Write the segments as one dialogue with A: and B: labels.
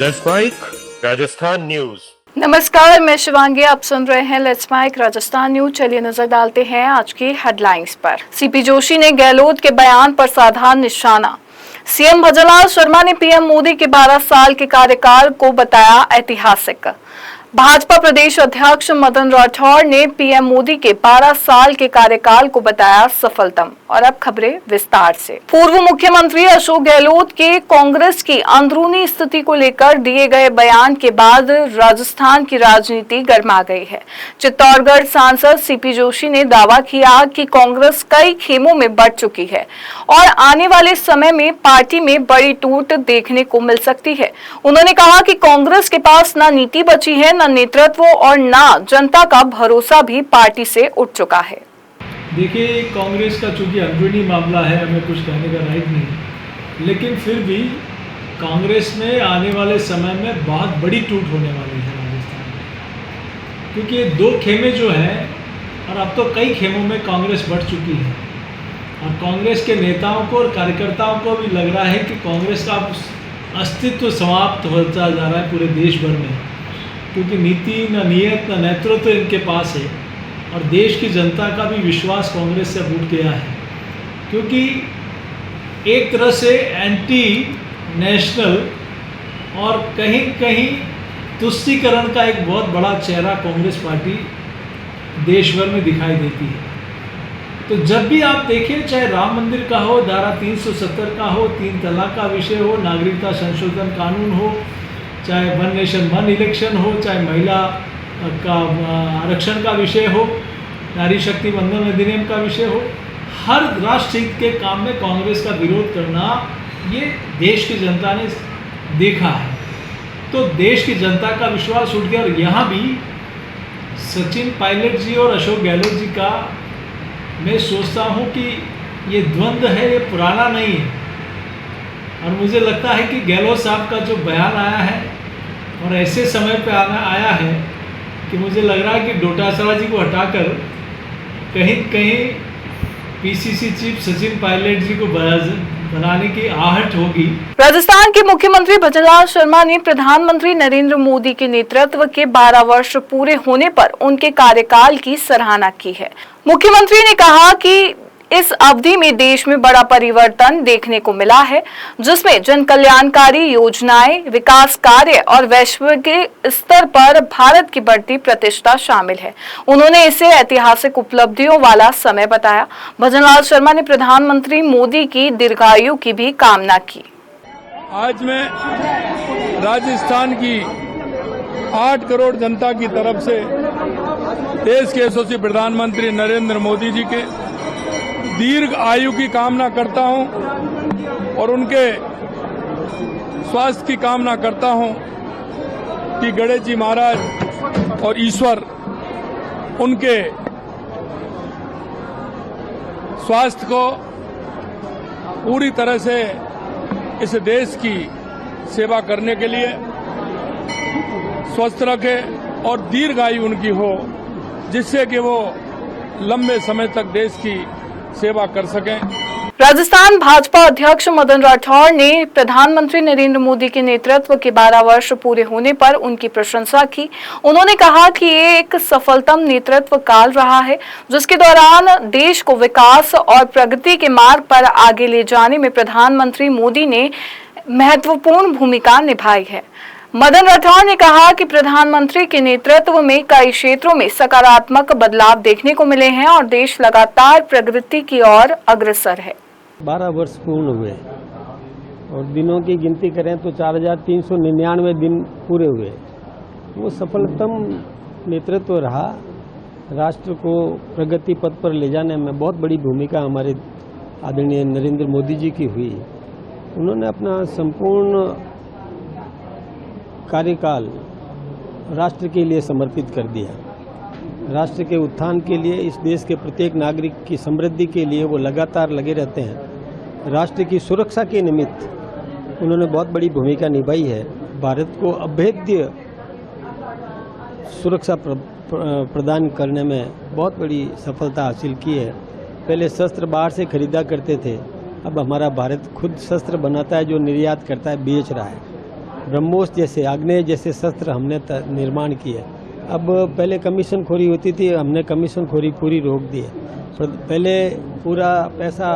A: Let's mic Rajasthan news.
B: नमस्कार, मैं शिवांगी। आप सुन रहे हैं लेट्स माइक राजस्थान न्यूज। चलिए नजर डालते हैं आज की हेडलाइंस पर। सीपी जोशी ने गहलोत के बयान पर साधा निशाना। सीएम भजनलाल शर्मा ने पीएम मोदी के 12 साल के कार्यकाल को बताया ऐतिहासिक। भाजपा प्रदेश अध्यक्ष मदन राठौड़ ने पीएम मोदी के 12 साल के कार्यकाल को बताया सफलतम। और अब खबरें विस्तार से। पूर्व मुख्यमंत्री अशोक गहलोत के कांग्रेस की अंदरूनी स्थिति को लेकर दिए गए बयान के बाद राजस्थान की राजनीति गर्मा गई है। चित्तौड़गढ़ सांसद सीपी जोशी ने दावा किया कि कांग्रेस कई खेमों में बढ़ चुकी है और आने वाले समय में पार्टी में बड़ी टूट देखने को मिल सकती है। उन्होंने कहा कि कांग्रेस के पास न नीति बची है, न नेतृत्व और न जनता का भरोसा भी पार्टी से उठ चुका है।
C: देखिए, कांग्रेस का चूंकि अंदरूनी मामला है, हमें कुछ कहने का राइट नहीं, लेकिन फिर भी कांग्रेस में आने वाले समय में बहुत बड़ी टूट होने वाली है राजस्थान में, क्योंकि ये दो खेमे जो हैं, और अब तो कई खेमों में कांग्रेस बढ़ चुकी है और कांग्रेस के नेताओं को और कार्यकर्ताओं को भी लग रहा है कि कांग्रेस का अस्तित्व समाप्त होता जा रहा है पूरे देश भर में, क्योंकि नीति न नियत न नेतृत्व इनके पास है और देश की जनता का भी विश्वास कांग्रेस से उठ गया है, क्योंकि एक तरह से एंटी नेशनल और कहीं कहीं तुष्टीकरण का एक बहुत बड़ा चेहरा कांग्रेस पार्टी देश भर में दिखाई देती है। तो जब भी आप देखें, चाहे राम मंदिर का हो, धारा 370 का हो, 3 तलाक का विषय हो, नागरिकता संशोधन कानून हो, चाहे वन नेशन वन इलेक्शन हो, चाहे महिला का आरक्षण का विषय हो, नारी शक्ति वंदन अधिनियम का विषय हो, हर राष्ट्र हित के काम में कांग्रेस का विरोध करना ये देश की जनता ने देखा है। तो देश की जनता का विश्वास उठ गया। और यहाँ भी सचिन पायलट जी और अशोक गहलोत जी का मैं सोचता हूँ कि ये द्वंद्व है, ये पुराना नहीं है। और मुझे लगता है कि गहलोत साहब का जो बयान आया है और ऐसे समय पे आया है कि मुझे लग रहा है कि डोटासरा जी को हटाकर कहीं कहीं पीसीसी चीफ सचिन पायलट जी को बनाने की आहट होगी।
B: राजस्थान के मुख्यमंत्री भजनलाल शर्मा ने प्रधानमंत्री नरेंद्र मोदी के नेतृत्व के 12 वर्ष पूरे होने पर उनके कार्यकाल की सराहना की है। मुख्यमंत्री ने कहा कि इस अवधि में देश में बड़ा परिवर्तन देखने को मिला है, जिसमें जन कल्याणकारी योजनाएं, विकास कार्य और वैश्विक स्तर पर भारत की बढ़ती प्रतिष्ठा शामिल है। उन्होंने इसे ऐतिहासिक उपलब्धियों वाला समय बताया। भजनलाल शर्मा ने प्रधानमंत्री मोदी की दीर्घायु की भी कामना की।
D: आज मैं राजस्थान की 8 करोड़ जनता की तरफ से देश के यशस्वी प्रधानमंत्री नरेंद्र मोदी जी के दीर्घ आयु की कामना करता हूं और उनके स्वास्थ्य की कामना करता हूं कि गणेश जी महाराज और ईश्वर उनके स्वास्थ्य को पूरी तरह से इस देश की सेवा करने के लिए स्वस्थ रखे और दीर्घ आयु उनकी हो, जिससे कि वो लंबे समय तक देश की सेवा कर सकें।
B: राजस्थान भाजपा अध्यक्ष मदन राठौड़ ने प्रधानमंत्री नरेंद्र मोदी के नेतृत्व के 12 वर्ष पूरे होने पर उनकी प्रशंसा की। उन्होंने कहा कि ये एक सफलतम नेतृत्व काल रहा है, जिसके दौरान देश को विकास और प्रगति के मार्ग पर आगे ले जाने में प्रधानमंत्री मोदी ने महत्वपूर्ण भूमिका निभाई है। मदन राठौड़ ने कहा कि प्रधानमंत्री के नेतृत्व में कई क्षेत्रों में सकारात्मक बदलाव देखने को मिले हैं और देश लगातार प्रगति की ओर अग्रसर है।
E: 12 वर्ष पूर्ण हुए और दिनों की गिनती करें तो 4399 दिन पूरे हुए। वो सफलतम नेतृत्व रहा। राष्ट्र को प्रगति पथ पर ले जाने में बहुत बड़ी भूमिका हमारे आदरणीय नरेंद्र मोदी जी की हुई। उन्होंने अपना संपूर्ण कार्यकाल राष्ट्र के लिए समर्पित कर दिया। राष्ट्र के उत्थान के लिए, इस देश के प्रत्येक नागरिक की समृद्धि के लिए वो लगातार लगे रहते हैं। राष्ट्र की सुरक्षा के निमित्त उन्होंने बहुत बड़ी भूमिका निभाई है। भारत को अभेद्य सुरक्षा प्रदान करने में बहुत बड़ी सफलता हासिल की है। पहले शस्त्र बाहर से खरीदा करते थे, अब हमारा भारत खुद शस्त्र बनाता है, जो निर्यात करता है, बेच रहा है। ब्रह्मोस जैसे आग्नेय जैसे शस्त्र हमने निर्माण किए। अब पहले कमीशन खोरी होती थी, हमने कमीशन खोरी पूरी रोक दी है। पहले पूरा पैसा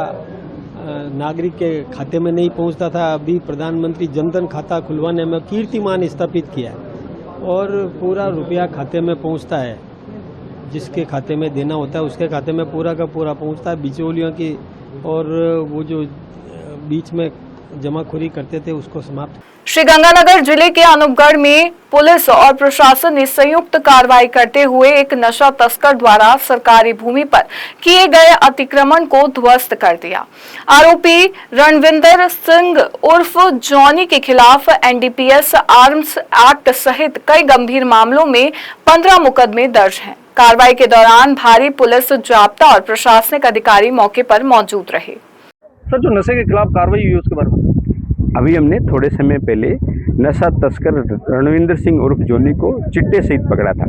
E: नागरिक के खाते में नहीं पहुंचता था, अभी प्रधानमंत्री जनधन खाता खुलवाने में कीर्तिमान स्थापित किया है और पूरा रुपया खाते में पहुंचता है। जिसके खाते में देना होता है उसके खाते में पूरा का पूरा पहुंचता है। बिचौलियों की और वो जो बीच में जमाखोरी करते थे उसको समाप्त।
B: श्रीगंगानगर जिले के अनूपगढ़ में पुलिस और प्रशासन ने संयुक्त कार्रवाई करते हुए एक नशा तस्कर द्वारा सरकारी भूमि पर किए गए अतिक्रमण को ध्वस्त कर दिया। आरोपी रणविंदर सिंह उर्फ जॉनी के खिलाफ एनडीपीएस आर्म्स एक्ट सहित कई गंभीर मामलों में 15 मुकदमे दर्ज हैं। कार्रवाई के दौरान भारी पुलिस जाब्ता और प्रशासनिक अधिकारी मौके पर मौजूद रहे।
F: सर, जो नशे के खिलाफ कार्रवाई हुई उसके बारे में
G: अभी हमने थोड़े समय पहले नशा तस्कर रणविंदर सिंह उर्फ जोनी को चिट्टे सहित पकड़ा था।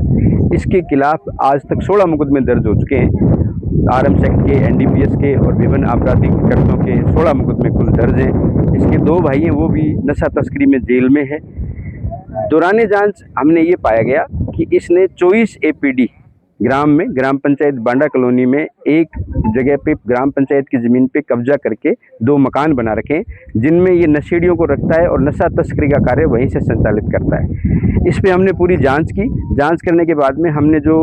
G: इसके खिलाफ आज तक 16 मुकदमे दर्ज हो चुके हैं। आर्म्स एक्ट के, एनडीपीएस के और विभिन्न आपराधिक कृत्यों के 16 मुकदमे कुल दर्ज हैं। इसके 2 भाई हैं, वो भी नशा तस्करी में जेल में है। दौरान जांच हमने ये पाया गया कि इसने 24 एपीडी ग्राम पंचायत बांडा कॉलोनी में एक जगह पे ग्राम पंचायत की ज़मीन पे कब्जा करके 2 मकान बना रखे हैं, जिनमें ये नशेड़ियों को रखता है और नशा तस्करी का कार्य वहीं से संचालित करता है। इस पे हमने पूरी जांच की। जांच करने के बाद में हमने जो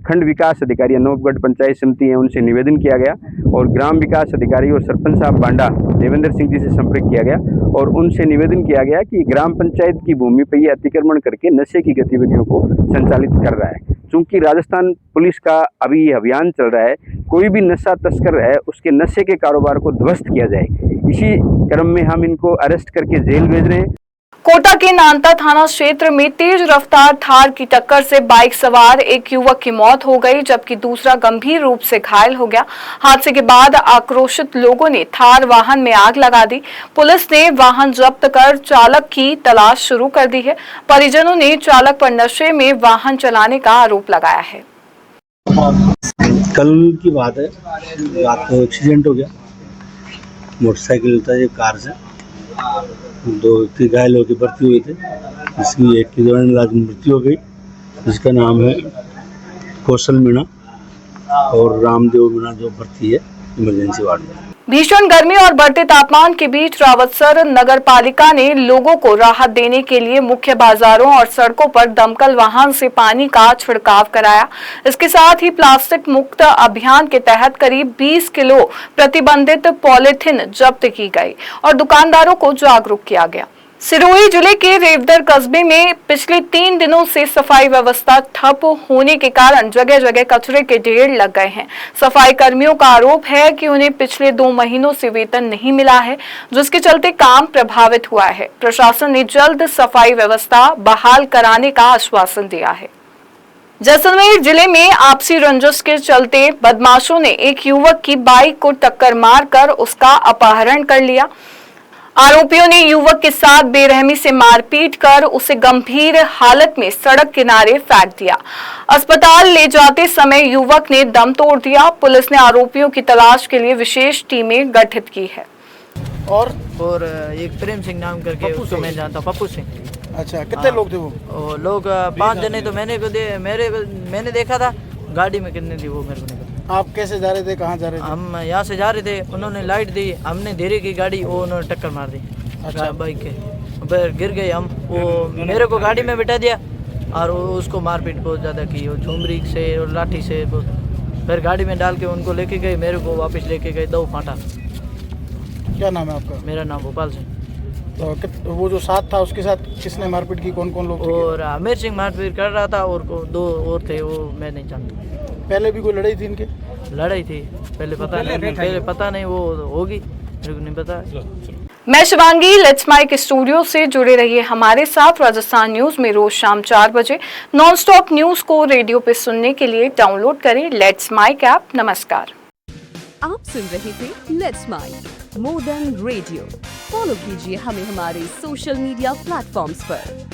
G: खंड विकास अधिकारी अनूपगढ़ पंचायत समिति है उनसे निवेदन किया गया और ग्राम विकास अधिकारी और सरपंच साहब बांडा देवेंद्र सिंह जी से संपर्क किया गया और उनसे निवेदन किया गया कि ग्राम पंचायत की भूमि पर ये अतिक्रमण करके नशे की गतिविधियों को संचालित कर रहा है। चूंकि राजस्थान पुलिस का अभी ये अभियान चल रहा है, कोई भी नशा तस्कर है उसके नशे के कारोबार को ध्वस्त किया जाए। इसी क्रम में हम इनको अरेस्ट करके जेल भेज रहे हैं।
B: कोटा के नानता थाना क्षेत्र में तेज रफ्तार थार की टक्कर से बाइक सवार एक युवक की मौत हो गई, जबकि दूसरा गंभीर रूप से घायल हो गया। हादसे के बाद आक्रोशित लोगों ने थार वाहन में आग लगा दी। पुलिस ने वाहन जब्त कर चालक की तलाश शुरू कर दी है। परिजनों ने चालक पर नशे में वाहन चलाने का आरोप लगाया है।
H: कल की बात है, रात को एक्सीडेंट हो गया। मोटरसाइकिल था एक कार से, 2 व्यक्ति घायल होकर भर्ती हुए थे। इसकी एक की दौरान इलाज में मृत्यु हो गई, जिसका नाम है कौशल मीणा और रामदेव मीणा, जो भर्ती है इमरजेंसी वार्ड में।
B: भीषण गर्मी और बढ़ते तापमान के बीच रावतसर नगर पालिका ने लोगों को राहत देने के लिए मुख्य बाजारों और सड़कों पर दमकल वाहन से पानी का छिड़काव कराया। इसके साथ ही प्लास्टिक मुक्त अभियान के तहत करीब 20 किलो प्रतिबंधित पॉलीथिन जब्त की गई और दुकानदारों को जागरूक किया गया। सिरोही जिले के रेवदर कस्बे में पिछले 3 दिनों से सफाई व्यवस्था ठप होने के कारण जगह जगह कचरे के ढेर लग गए हैं। सफाई कर्मियों का आरोप है कि उन्हें पिछले 2 महीनों से वेतन नहीं मिला है, जिसके चलते काम प्रभावित हुआ है। प्रशासन ने जल्द सफाई व्यवस्था बहाल कराने का आश्वासन दिया है। जैसलमेर जिले में आपसी रंजिश के चलते बदमाशों ने एक युवक की बाइक को टक्कर मारकर उसका अपहरण कर लिया। आरोपियों ने युवक के साथ बेरहमी से मारपीट कर उसे गंभीर हालत में सड़क किनारे फेंक दिया। अस्पताल ले जाते समय युवक ने दम तोड़ दिया। पुलिस ने आरोपियों की तलाश के लिए विशेष टीमें गठित की है।
I: और
J: एक प्रेम सिंह नाम करके उसको मैं जानता हूँ, पप्पू सिंह।
I: अच्छा, कितने लोग थे वो?
J: लोग 5 जने तो मैंने देखा था। गाड़ी में कितने थी वो मेरे को नहीं पता।
I: आप कैसे जा रहे थे, कहाँ जा रहे थे?
J: हम यहाँ से जा रहे थे, उन्होंने लाइट दी, हमने धीरे की गाड़ी, वो उन्होंने टक्कर मार दी। अच्छा। बाइक के फिर गिर गए हम। वो मेरे को गाड़ी में बिठा दिया और उसको मारपीट बहुत ज़्यादा की, वो झुमरी से और लाठी से। फिर गाड़ी में डाल के उनको लेके गए, मेरे को वापस लेके गए 2 फाटा।
I: क्या नाम है आपका?
J: मेरा नाम भोपाल सिंह।
I: तो वो जो साथ था उसके साथ किसने मारपीट की, कौन कौन लोग थे?
J: और आमिर सिंह मारपीट कर रहा था और 2 और थे, वो मैं नहीं जानता।
I: पहले भी कोई लड़ाई थी इनके?
J: लड़ाई थी पहले पता नहीं वो होगी, मेरे को नहीं पता।
B: मैं शिवांगी, लेट्स माइक स्टूडियो से जुड़े रहिए हमारे साथ। राजस्थान न्यूज में रोज शाम 4 बजे नॉन स्टॉप न्यूज को रेडियो पे सुनने के लिए डाउनलोड करें लेट्स माइक ऐप। नमस्कार।
K: आप सुन रहे थे let's make more than radio. Follow कीजिए हमें हमारे सोशल मीडिया प्लेटफॉर्म्स पर।